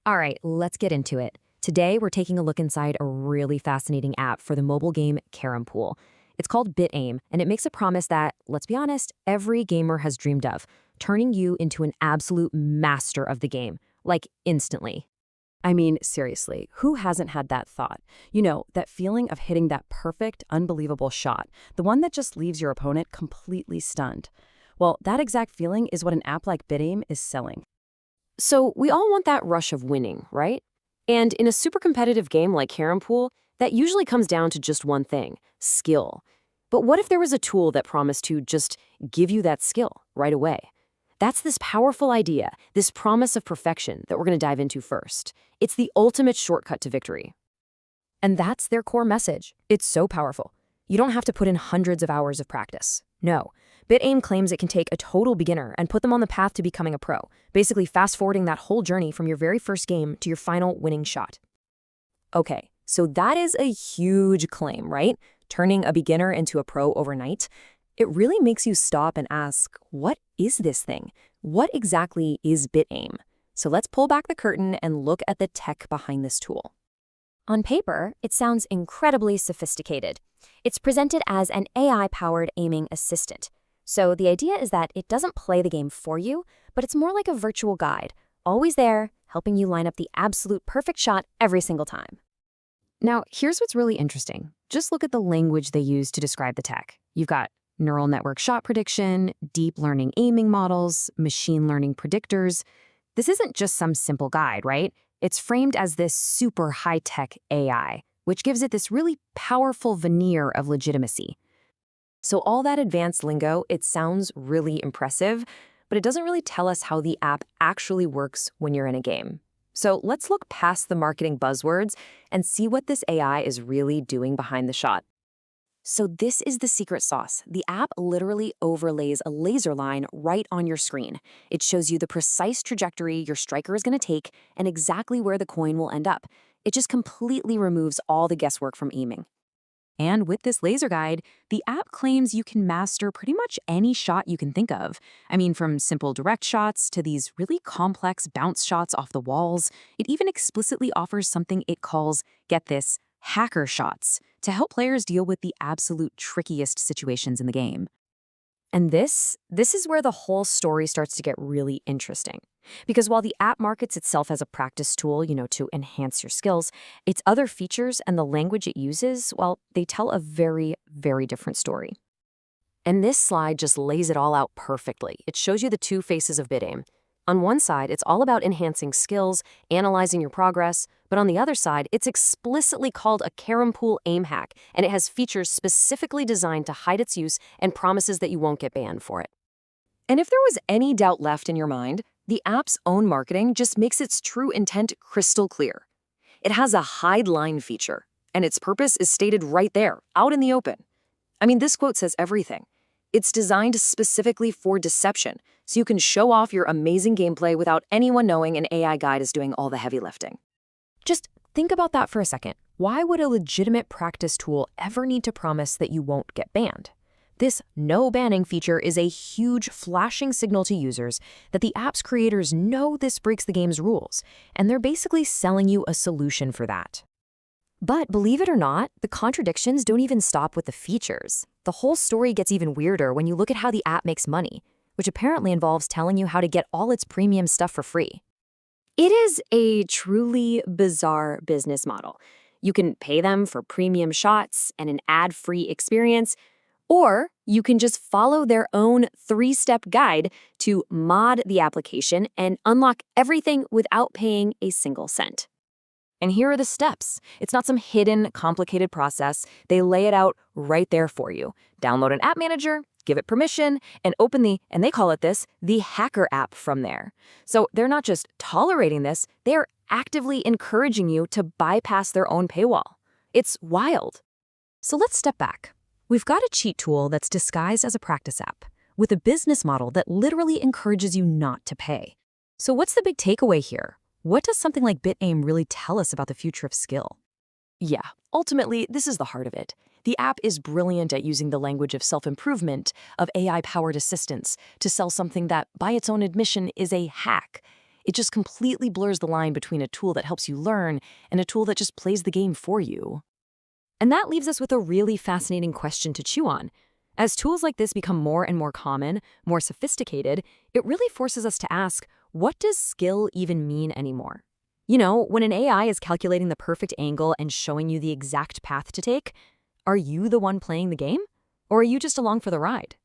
All right, let's get into it. Today, we're taking a look inside a really fascinating app for the mobile game Carom Pool. It's called BitAIM, and it makes a promise that, let's be honest, every gamer has dreamed of, turning you into an absolute master of the game, like instantly. I mean, seriously, who hasn't had that thought? You know, that feeling of hitting that perfect, unbelievable shot, the one that just leaves your opponent completely stunned. Well, that exact feeling is what an app like BitAIM is selling. So, we all want that rush of winning, right? And in a super competitive game like Carom Pool, that usually comes down to just one thing: skill. But what if there was a tool that promised to just give you that skill right away? That's this powerful idea, this promise of perfection that we're going to dive into first. It's the ultimate shortcut to victory. And that's their core message. It's so powerful. You don't have to put in hundreds of hours of practice. No. BitAIM claims it can take a total beginner and put them on the path to becoming a pro, basically fast-forwarding that whole journey from your very first game to your final winning shot. Okay, so that is a huge claim, right? Turning a beginner into a pro overnight. It really makes you stop and ask, what is this thing? What exactly is BitAIM? So let's pull back the curtain and look at the tech behind this tool. On paper, it sounds incredibly sophisticated. It's presented as an AI-powered aiming assistant. So the idea is that it doesn't play the game for you, but it's more like a virtual guide, always there, helping you line up the absolute perfect shot every single time. Now, here's what's really interesting. Just look at the language they use to describe the tech. You've got neural network shot prediction, deep learning aiming models, machine learning predictors. This isn't just some simple guide, right? It's framed as this super high-tech AI, which gives it this really powerful veneer of legitimacy. So all that advanced lingo, it sounds really impressive, but it doesn't really tell us how the app actually works when you're in a game. So let's look past the marketing buzzwords and see what this AI is really doing behind the shot. So this is the secret sauce. The app literally overlays a laser line right on your screen. It shows you the precise trajectory your striker is going to take and exactly where the coin will end up. It just completely removes all the guesswork from aiming. And with this laser guide, the app claims you can master pretty much any shot you can think of. I mean, from simple direct shots to these really complex bounce shots off the walls. It even explicitly offers something it calls, get this, hacker shots, to help players deal with the absolute trickiest situations in the game. And this is where the whole story starts to get really interesting. Because while the app markets itself as a practice tool, to enhance your skills, its other features and the language it uses, well, they tell a very, very different story. And this slide just lays it all out perfectly. It shows you the two faces of BitAIM. On one side, it's all about enhancing skills, analyzing your progress, but on the other side, it's explicitly called a Carom Pool aim hack, and it has features specifically designed to hide its use and promises that you won't get banned for it. And if there was any doubt left in your mind, the app's own marketing just makes its true intent crystal clear. It has a hide line feature, and its purpose is stated right there, out in the open. I mean, this quote says everything. It's designed specifically for deception, so you can show off your amazing gameplay without anyone knowing an AI guide is doing all the heavy lifting. Just think about that for a second. Why would a legitimate practice tool ever need to promise that you won't get banned? This no banning feature is a huge flashing signal to users that the app's creators know this breaks the game's rules, and they're basically selling you a solution for that. But believe it or not, the contradictions don't even stop with the features. The whole story gets even weirder when you look at how the app makes money, which apparently involves telling you how to get all its premium stuff for free. It is a truly bizarre business model. You can pay them for premium shots and an ad-free experience, or you can just follow their own 3-step guide to mod the application and unlock everything without paying a single cent. And here are the steps. It's not some hidden, complicated process. They lay it out right there for you. Download an app manager, give it permission, and and they call it the hacker app from there. So they're not just tolerating this, they're actively encouraging you to bypass their own paywall. It's wild. So let's step back. We've got a cheat tool that's disguised as a practice app, with a business model that literally encourages you not to pay. So what's the big takeaway here? What does something like BitAIM really tell us about the future of skill? Yeah, ultimately, this is the heart of it. The app is brilliant at using the language of self-improvement, of AI-powered assistance, to sell something that, by its own admission, is a hack. It just completely blurs the line between a tool that helps you learn and a tool that just plays the game for you. And that leaves us with a really fascinating question to chew on. As tools like this become more and more common, more sophisticated, it really forces us to ask, what does skill even mean anymore? When an AI is calculating the perfect angle and showing you the exact path to take, are you the one playing the game? Or are you just along for the ride?